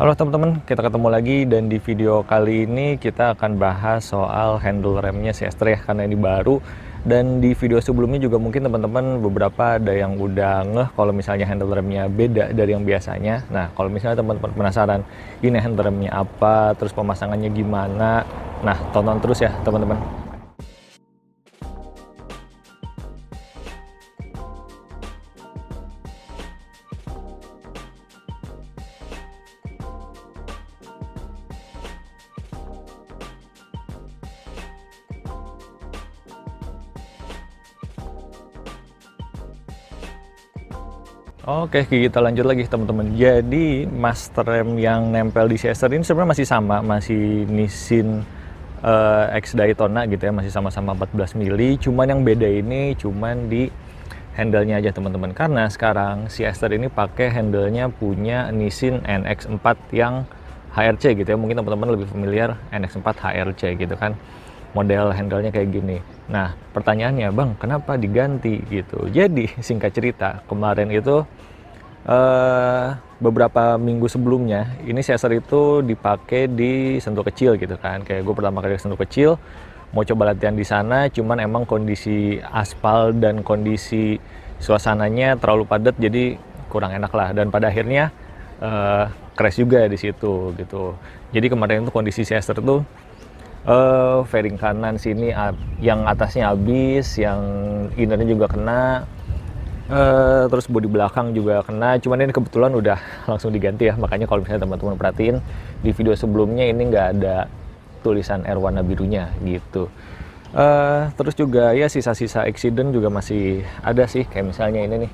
Halo teman-teman, kita ketemu lagi dan di video kali ini kita akan bahas soal handle remnya Cester ya, karena ini baru. Dan di video sebelumnya juga mungkin teman-teman beberapa ada yang udah ngeh kalau misalnya handle remnya beda dari yang biasanya. Nah, kalau misalnya teman-teman penasaran ini handle remnya apa, terus pemasangannya gimana, nah tonton terus ya teman-teman. Oke, kita lanjut lagi teman-teman. Jadi master rem yang nempel di Cester ini sebenarnya masih sama, masih Nissin X Daytona gitu ya, masih sama-sama 14 mili. Cuman yang beda ini cuman di handle-nya aja teman-teman. Karena sekarang si Cester ini pakai handle-nya punya Nissin NX4 yang HRC gitu ya. Mungkin teman-teman lebih familiar NX4 HRC gitu kan. Model handle-nya kayak gini. Nah, pertanyaannya, Bang, kenapa diganti gitu? Jadi, singkat cerita, kemarin itu beberapa minggu sebelumnya, ini Cester itu dipakai di Sentul Kecil gitu kan. Kayak gue pertama kali ke Sentul Kecil, mau coba latihan di sana, cuman emang kondisi aspal dan kondisi suasananya terlalu padat, jadi kurang enak lah. Dan pada akhirnya crash juga di situ gitu. Jadi kemarin itu kondisi Cester tuh fairing kanan sini yang atasnya habis, yang innernya juga kena, terus bodi belakang juga kena. Cuman ini kebetulan udah langsung diganti ya, makanya kalau misalnya teman-teman perhatiin di video sebelumnya ini nggak ada tulisan air warna birunya gitu. Terus juga ya sisa-sisa accident juga masih ada sih, kayak misalnya ini nih,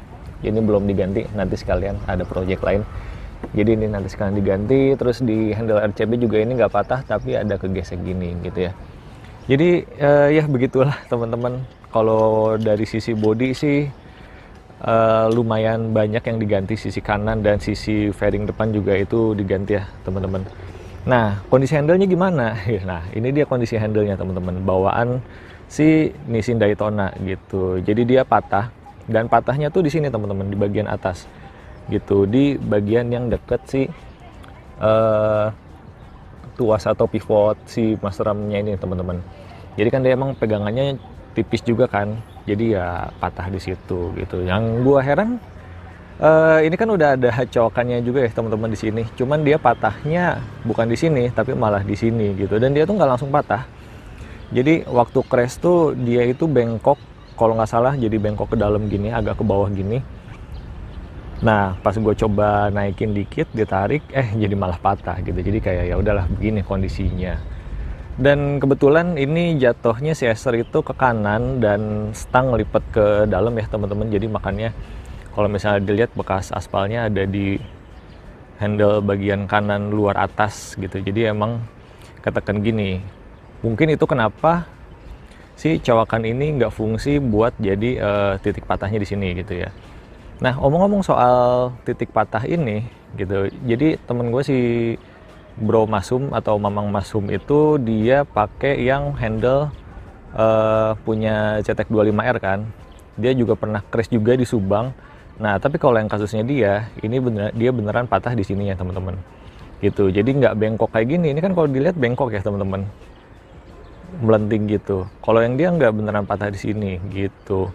ini belum diganti, nanti sekalian ada project lain. Jadi ini nanti sekarang diganti. Terus di handle RCB juga ini nggak patah tapi ada kegesek gini gitu ya. Jadi ya begitulah teman-teman. Kalau dari sisi body sih lumayan banyak yang diganti, sisi kanan dan sisi fairing depan juga itu diganti ya teman-teman. Nah, kondisi handle-nya gimana? Nah, ini dia kondisi handle-nya teman-teman. Bawaan si Nissin Daytona gitu. Jadi dia patah, dan patahnya tuh di sini teman-teman, di bagian atas gitu, di bagian yang deket si tuas atau pivot si master remnya ini teman-teman. Jadi kan dia emang pegangannya tipis juga kan, jadi ya patah di situ gitu. Yang gua heran ini kan udah ada cowokannya juga ya teman-teman di sini, cuman dia patahnya bukan di sini tapi malah di sini gitu, dan dia tuh nggak langsung patah. Jadi waktu crash tuh dia itu bengkok, kalau nggak salah jadi bengkok ke dalam gini, agak ke bawah gini. Nah, pas gue coba naikin dikit, ditarik, jadi malah patah gitu. Jadi kayak ya udahlah begini kondisinya. Dan kebetulan ini jatuhnya si Cester itu ke kanan dan stang ngelipet ke dalam ya teman-teman. Jadi makanya kalau misalnya dilihat bekas aspalnya ada di handle bagian kanan luar atas gitu. Jadi emang ketekan gini. Mungkin itu kenapa si cowakan ini nggak fungsi buat jadi titik patahnya di sini gitu ya. Nah, omong-omong soal titik patah ini gitu, jadi temen gue si Bro Masum atau Mamang Masum itu dia pakai yang handle punya CTEK 25R kan. Dia juga pernah crash juga di Subang. Nah, tapi kalau yang kasusnya dia, ini dia beneran patah di sini ya teman-teman. Gitu, jadi nggak bengkok kayak gini. Ini kan kalau dilihat bengkok ya teman-teman, melenting gitu. Kalau yang dia nggak beneran patah di sini gitu.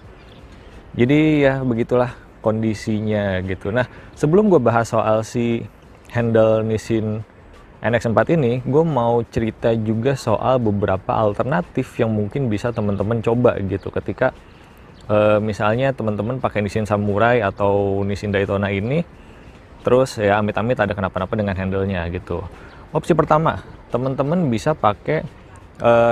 Jadi ya begitulah kondisinya gitu. Nah, sebelum gue bahas soal si handle Nissin NX4 ini, gue mau cerita juga soal beberapa alternatif yang mungkin bisa teman-teman coba gitu ketika misalnya teman-teman pakai Nissin Samurai atau Nissin Daytona ini, terus ya amit-amit ada kenapa-napa dengan handle-nya gitu. Opsi pertama, teman-teman bisa pakai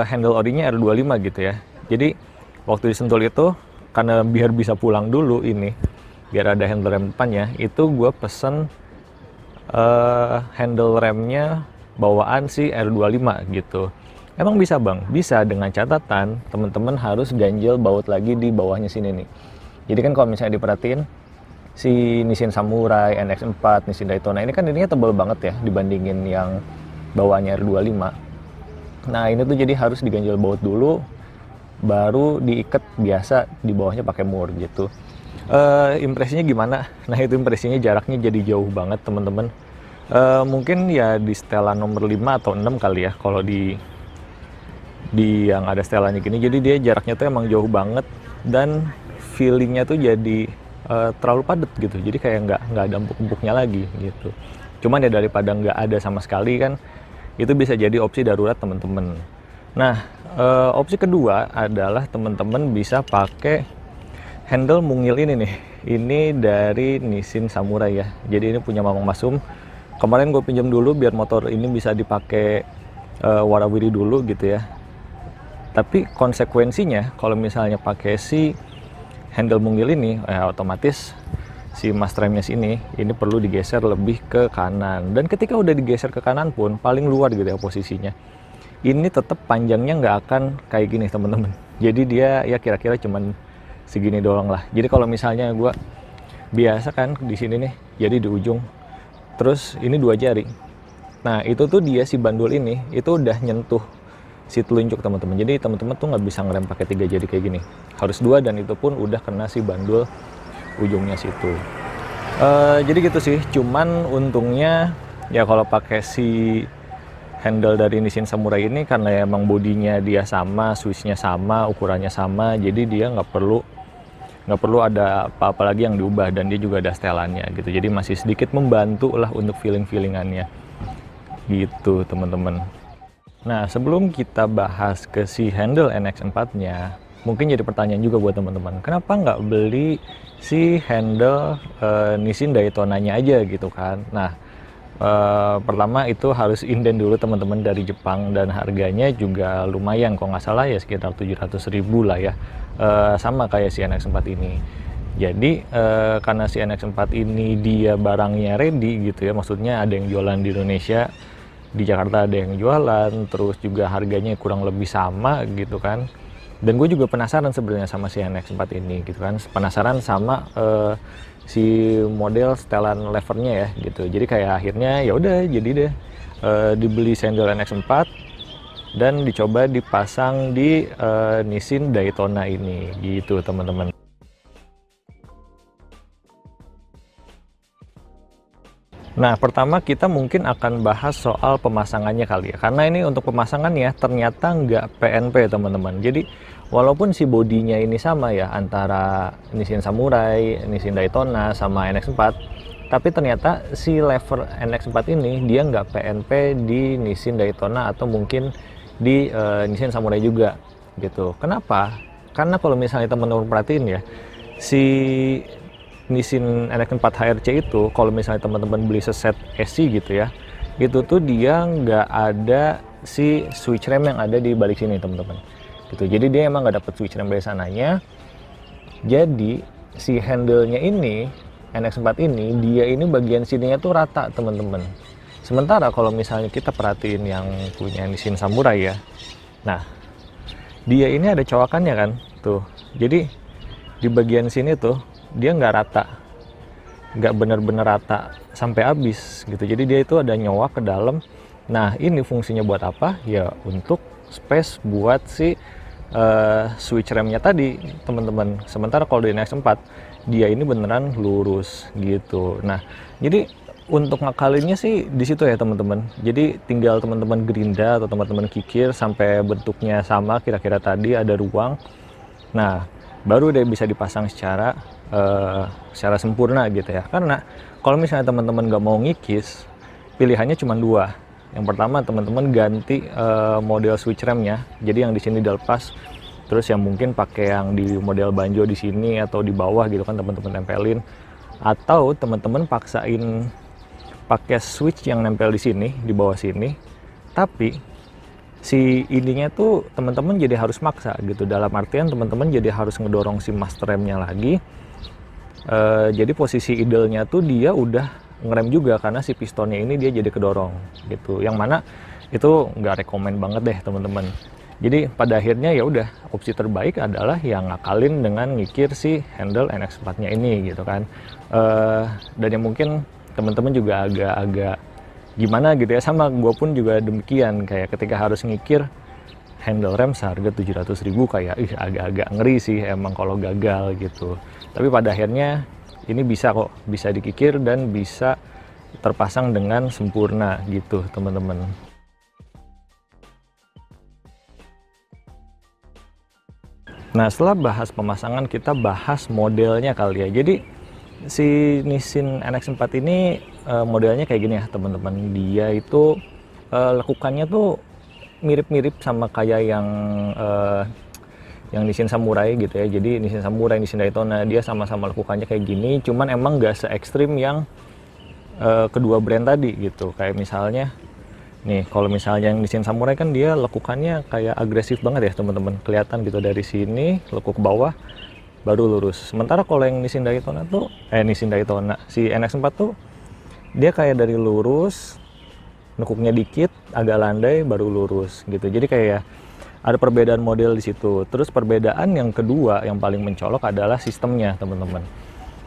handle orinya R25 gitu ya. Jadi waktu disentul itu, karena biar bisa pulang dulu ini, biar ada handle rem depannya, itu gue pesen handle remnya bawaan si R25 gitu. Emang bisa bang? Bisa, dengan catatan teman-teman harus ganjel baut lagi di bawahnya sini nih. Jadi kan kalau misalnya diperhatiin si Nissin Samurai, NX4, Nissin Daytona ini kan ininya tebal banget ya dibandingin yang bawaannya R25. Nah ini tuh jadi harus diganjel baut dulu, baru diikat biasa di bawahnya pakai mur gitu. Impresinya gimana? Nah itu impresinya jaraknya jadi jauh banget teman-teman. Mungkin ya di setelan nomor 5 atau 6 kali ya kalau di yang ada setelannya gini. Jadi dia jaraknya tuh emang jauh banget dan feelingnya tuh jadi terlalu padat gitu. Jadi kayak nggak ada empuk-empuknya lagi gitu. Cuman ya daripada nggak ada sama sekali kan, itu bisa jadi opsi darurat teman-teman. Nah, opsi kedua adalah teman-teman bisa pakai handle mungil ini nih. Ini dari Nissin Samurai ya. Jadi ini punya Mamang Masum. Kemarin gue pinjam dulu biar motor ini bisa dipakai warawiri dulu gitu ya. Tapi konsekuensinya kalau misalnya pakai si handle mungil ini, otomatis si mas remnya sini ini perlu digeser lebih ke kanan. Dan ketika udah digeser ke kanan pun paling luar gitu ya posisinya, ini tetap panjangnya nggak akan kayak gini teman-teman. Jadi dia ya kira-kira cuman segini doang lah. Jadi kalau misalnya gue biasa kan di sini nih, jadi di ujung, terus ini 2 jari. Nah itu tuh dia si bandul ini itu udah nyentuh si telunjuk teman-teman. Jadi teman-teman tuh nggak bisa ngerem pakai 3 jari kayak gini, harus 2, dan itu pun udah kena si bandul ujungnya situ. Jadi gitu sih. Cuman untungnya ya kalau pakai si handle dari Nissin Samurai ini, karena emang bodinya dia sama, switchnya sama, ukurannya sama, jadi dia nggak perlu ada apa-apa lagi yang diubah, dan dia juga ada setelannya gitu. Jadi masih sedikit membantu lah untuk feelingannya gitu teman-teman. Nah sebelum kita bahas ke si handle NX4 nya, mungkin jadi pertanyaan juga buat teman-teman, kenapa nggak beli si handle Nissin Daytona-nya aja gitu kan. Nah pertama itu harus inden dulu teman-teman dari Jepang, dan harganya juga lumayan, kalau nggak salah ya sekitar 700.000 lah ya, sama kayak si NX4 ini. Jadi karena si NX4 ini dia barangnya ready gitu ya, maksudnya ada yang jualan di Indonesia, di Jakarta ada yang jualan, terus juga harganya kurang lebih sama gitu kan. Dan gue juga penasaran sebenarnya sama si NX4 ini gitu kan, penasaran sama si model setelan levernya ya gitu. Jadi kayak akhirnya ya udah jadi deh dibeli handle NX4 dan dicoba dipasang di Nissin Daytona ini gitu teman-teman. Nah pertama kita mungkin akan bahas soal pemasangannya kali ya, karena ini untuk pemasangannya ternyata nggak PNP teman-teman. Jadi walaupun si bodinya ini sama ya antara Nissin Samurai, Nissin Daytona sama NX4, tapi ternyata si lever NX4 ini dia nggak PNP di Nissin Daytona atau mungkin di Nissin Samurai juga gitu. Kenapa? Karena kalau misalnya teman-teman perhatiin ya, si Nissin NX4 HRC itu kalau misalnya teman-teman beli seset SC gitu ya, itu tuh dia nggak ada si switch rem yang ada di balik sini teman-teman gitu. Jadi dia emang nggak dapet switch rem dari sananya. Jadi si handle-nya ini NX4 ini, dia ini bagian sininya tuh rata teman-teman. Sementara kalau misalnya kita perhatiin yang punya Nissin Samurai ya, nah dia ini ada cowakannya kan tuh. Jadi di bagian sini tuh dia nggak rata, nggak bener-bener rata sampai habis gitu. Jadi dia itu ada nyowak ke dalam. Nah ini fungsinya buat apa ya? Untuk space buat si switch remnya tadi teman-teman. Sementara kalau di NX4 dia ini beneran lurus gitu. Nah jadi untuk ngakalinnya sih di situ ya teman-teman. Jadi tinggal teman-teman gerinda atau teman-teman kikir sampai bentuknya sama kira-kira tadi, ada ruang. Nah baru deh bisa dipasang secara sempurna gitu ya. Karena kalau misalnya teman-teman nggak mau ngikis, pilihannya cuma 2. Yang pertama teman-teman ganti model switch remnya, jadi yang di sini dilepas, terus yang mungkin pakai yang di model banjo di sini atau di bawah gitu kan teman-teman tempelin, atau teman-teman paksain pakai switch yang nempel di sini di bawah sini, tapi si ininya tuh teman-teman jadi harus maksa gitu, dalam artian teman-teman jadi harus ngedorong si master remnya lagi. Jadi posisi idealnya tuh dia udah ngerem juga, karena si pistonnya ini dia jadi kedorong gitu, yang mana itu nggak rekomen banget deh teman-teman. Jadi pada akhirnya ya udah opsi terbaik adalah yang ngakalin dengan ngikir si handle NX4 nya ini gitu kan. Dan yang mungkin teman-teman juga agak-agak gimana gitu ya, sama gue pun juga demikian, kayak ketika harus ngikir handle rem seharga 700.000 kayak agak-agak ngeri sih emang kalau gagal gitu. Tapi pada akhirnya ini bisa kok, bisa dikikir dan bisa terpasang dengan sempurna gitu teman-teman. Nah, setelah bahas pemasangan, kita bahas modelnya kali ya. Jadi si Nissin NX4 ini modelnya kayak gini ya teman-teman. Dia itu lekukannya tuh mirip-mirip sama kayak yang Nissin Samurai gitu ya. Jadi Nissin Samurai, Nissin Daytona, dia sama-sama lekukannya kayak gini. Cuman emang gak se ekstrim yang kedua brand tadi gitu. Kayak misalnya nih, kalau misalnya yang Nissin Samurai kan dia lekukannya kayak agresif banget ya teman-teman. Kelihatan gitu dari sini lekuk ke bawah baru lurus. Sementara kalau yang Nissin Daytona tuh si NX4 tuh dia kayak dari lurus, lekuknya dikit, agak landai baru lurus gitu. Jadi kayak ada perbedaan model di situ. Terus perbedaan yang kedua yang paling mencolok adalah sistemnya teman-teman.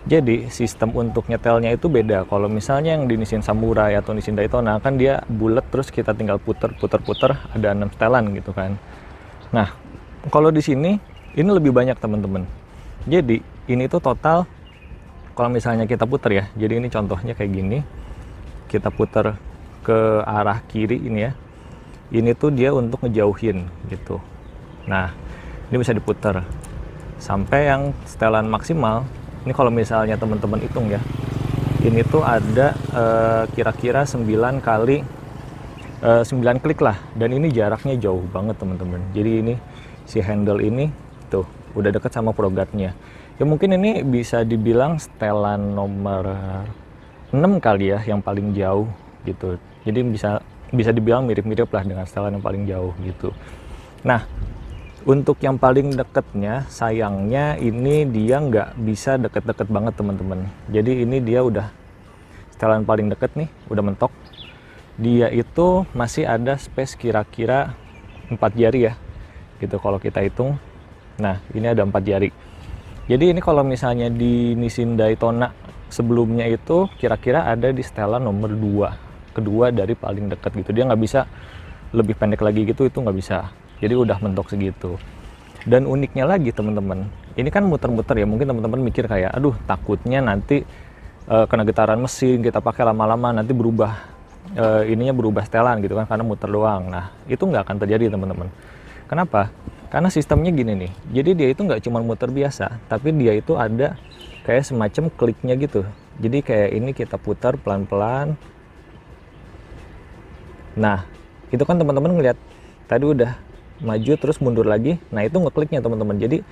Jadi sistem untuk nyetelnya itu beda. Kalau misalnya yang di Nissin Samurai atau Nissin Daytona kan dia bulat, terus kita tinggal puter, ada 6 setelan gitu kan. Nah, kalau di sini ini lebih banyak teman-teman. Jadi ini tuh total, kalau misalnya kita puter ya, jadi ini contohnya kayak gini, kita puter ke arah kiri ini ya, ini tuh dia untuk ngejauhin gitu. Nah, ini bisa diputer sampai yang setelan maksimal. Ini kalau misalnya teman-teman hitung ya, ini tuh ada kira-kira 9 kali 9 klik lah, dan ini jaraknya jauh banget teman-teman. Jadi ini si handle ini tuh udah deket sama progatnya. Ya mungkin ini bisa dibilang setelan nomor 6 kali ya, yang paling jauh gitu. Jadi bisa dibilang mirip-mirip lah dengan setelan yang paling jauh gitu. Nah, untuk yang paling deketnya, sayangnya ini dia nggak bisa deket-deket banget teman-teman. Jadi ini dia udah setelan paling deket nih, udah mentok. Dia itu masih ada space kira-kira 4 jari ya, gitu kalau kita hitung. Nah, ini ada 4 jari. Jadi ini kalau misalnya di Nissin Daytona sebelumnya itu kira-kira ada di setelan nomor 2, kedua dari paling dekat gitu. Dia nggak bisa lebih pendek lagi gitu, itu nggak bisa. Jadi udah mentok segitu. Dan uniknya lagi teman-teman, ini kan muter-muter ya, mungkin teman-teman mikir kayak, aduh takutnya nanti kena getaran mesin, kita pakai lama-lama nanti berubah, ininya berubah setelan gitu kan, karena muter doang. Nah, itu nggak akan terjadi teman-teman. Kenapa? Karena sistemnya gini nih, jadi dia itu nggak cuma muter biasa, tapi dia itu ada kayak semacam kliknya gitu. Jadi kayak ini kita putar pelan-pelan. Nah, itu kan teman-teman ngeliat tadi udah maju terus mundur lagi. Nah, itu ngekliknya teman-teman. Jadi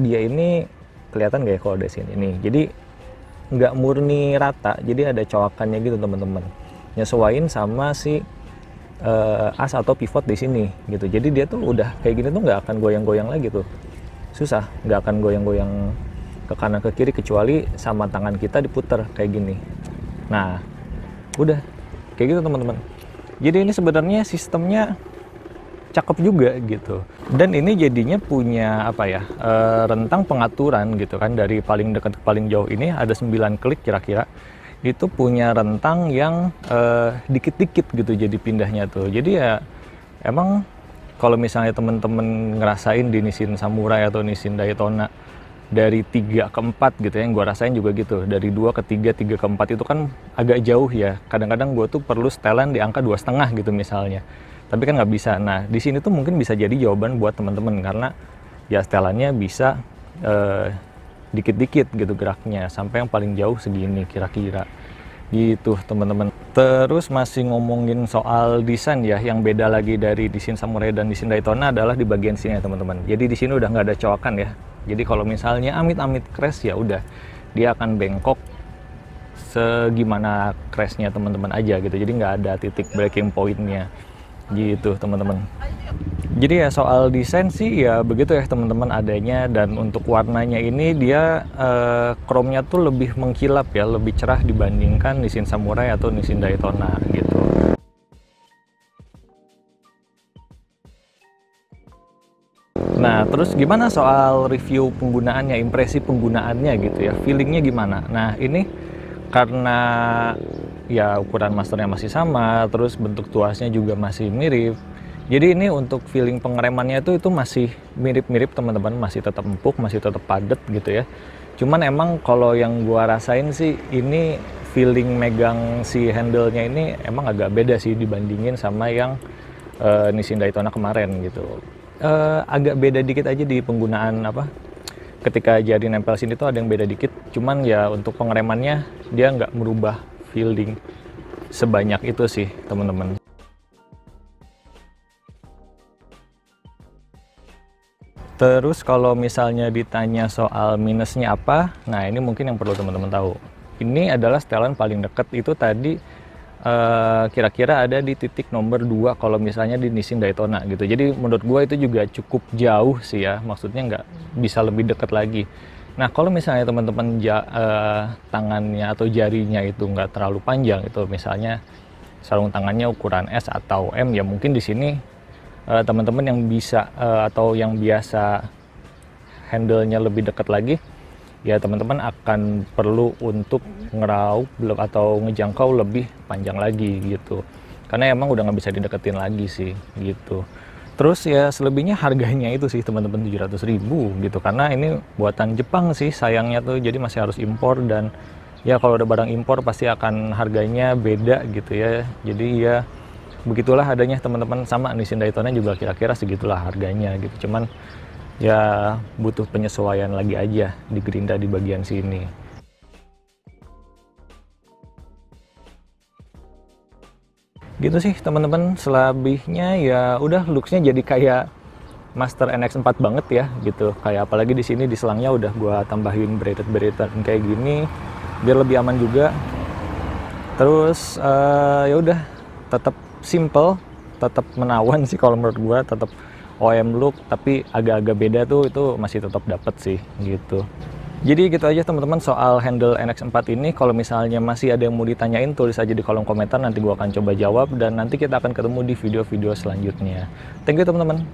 dia ini kelihatan gak ya kalau dari sini nih. Jadi nggak murni rata, jadi ada coakannya gitu teman-teman. Nyesuaiin sama si as atau pivot di sini gitu. Jadi dia tuh udah kayak gini tuh nggak akan goyang-goyang lagi tuh. Susah, nggak akan goyang-goyang ke kanan ke kiri kecuali sama tangan kita diputer kayak gini. Nah, udah kayak gitu teman-teman. Jadi ini sebenarnya sistemnya cakep juga gitu. Dan ini jadinya punya apa ya, rentang pengaturan gitu kan, dari paling dekat ke paling jauh ini ada 9 klik kira-kira. Itu punya rentang yang dikit-dikit gitu jadi pindahnya tuh. Jadi ya emang kalau misalnya temen-temen ngerasain di Nissin Samurai atau Nissin Daytona dari 3 ke 4 gitu ya, yang gue rasain juga gitu, dari 2 ke 3, 3 ke 4 itu kan agak jauh ya. Kadang-kadang gue tuh perlu setelan di angka 2,5 gitu misalnya, tapi kan nggak bisa. Nah, di sini tuh mungkin bisa jadi jawaban buat teman-teman, karena ya setelannya bisa dikit-dikit gitu geraknya, sampai yang paling jauh segini kira-kira gitu teman-teman. Terus masih ngomongin soal desain ya, yang beda lagi dari Nissin Samurai dan Nissin Daytona adalah di bagian sini ya teman-teman. Jadi di sini udah nggak ada coakan ya. Jadi kalau misalnya amit-amit crash ya udah, dia akan bengkok segimana crashnya teman-teman aja gitu. Jadi nggak ada titik breaking pointnya gitu teman-teman. Jadi ya soal desain sih ya begitu ya teman-teman adanya. Dan untuk warnanya ini dia chrome-nya tuh lebih mengkilap ya, lebih cerah dibandingkan Nissin Samurai atau Nissin Daytona gitu. Nah, terus gimana soal review penggunaannya, impresi penggunaannya gitu ya, feelingnya gimana? Nah, ini karena ya ukuran masternya masih sama, terus bentuk tuasnya juga masih mirip. Jadi ini untuk feeling pengeremannya itu masih mirip-mirip teman-teman, masih tetap empuk, masih tetap padat gitu ya. Cuman emang kalau yang gua rasain sih ini feeling megang si handle-nya ini emang agak beda sih dibandingin sama yang Nissin Daytona kemarin gitu. Agak beda dikit aja di penggunaan ketika jari nempel sini tuh ada yang beda dikit, cuman ya untuk pengeremannya dia nggak merubah feeling sebanyak itu sih teman-teman. Terus kalau misalnya ditanya soal minusnya apa, nah ini mungkin yang perlu teman-teman tahu. Ini adalah setelan paling dekat itu tadi kira-kira ada di titik nomor 2 kalau misalnya di Nissin Daytona gitu. Jadi menurut gue itu juga cukup jauh sih ya, maksudnya nggak bisa lebih dekat lagi. Nah kalau misalnya teman-teman tangannya atau jarinya itu nggak terlalu panjang, itu misalnya sarung tangannya ukuran S atau M, ya mungkin di sini teman-teman yang bisa atau yang biasa handle-nya lebih dekat lagi, ya teman-teman akan perlu untuk ngeraup atau ngejangkau lebih panjang lagi gitu, karena emang udah nggak bisa dideketin lagi sih gitu. Terus ya selebihnya harganya itu sih teman-teman 700.000 gitu, karena ini buatan Jepang sih sayangnya tuh, jadi masih harus impor, dan ya kalau udah barang impor pasti akan harganya beda gitu ya. Jadi ya begitulah adanya teman-teman, sama Nissin Daytona juga kira-kira segitulah harganya gitu. Cuman ya butuh penyesuaian lagi aja di gerinda di bagian sini. Gitu sih teman-teman, selebihnya ya udah looksnya jadi kayak Master NX4 banget ya gitu. Kayak apalagi di sini di selangnya udah gua tambahin braided kayak gini biar lebih aman juga. Terus ya udah tetap simple, tetap menawan sih kalau menurut gua, tetap OEM look tapi agak-agak beda tuh, itu masih tetap dapet sih gitu. Jadi gitu aja teman-teman soal handle NX4 ini. Kalau misalnya masih ada yang mau ditanyain, tulis aja di kolom komentar, nanti gua akan coba jawab, dan nanti kita akan ketemu di video-video selanjutnya. Thank you teman-teman.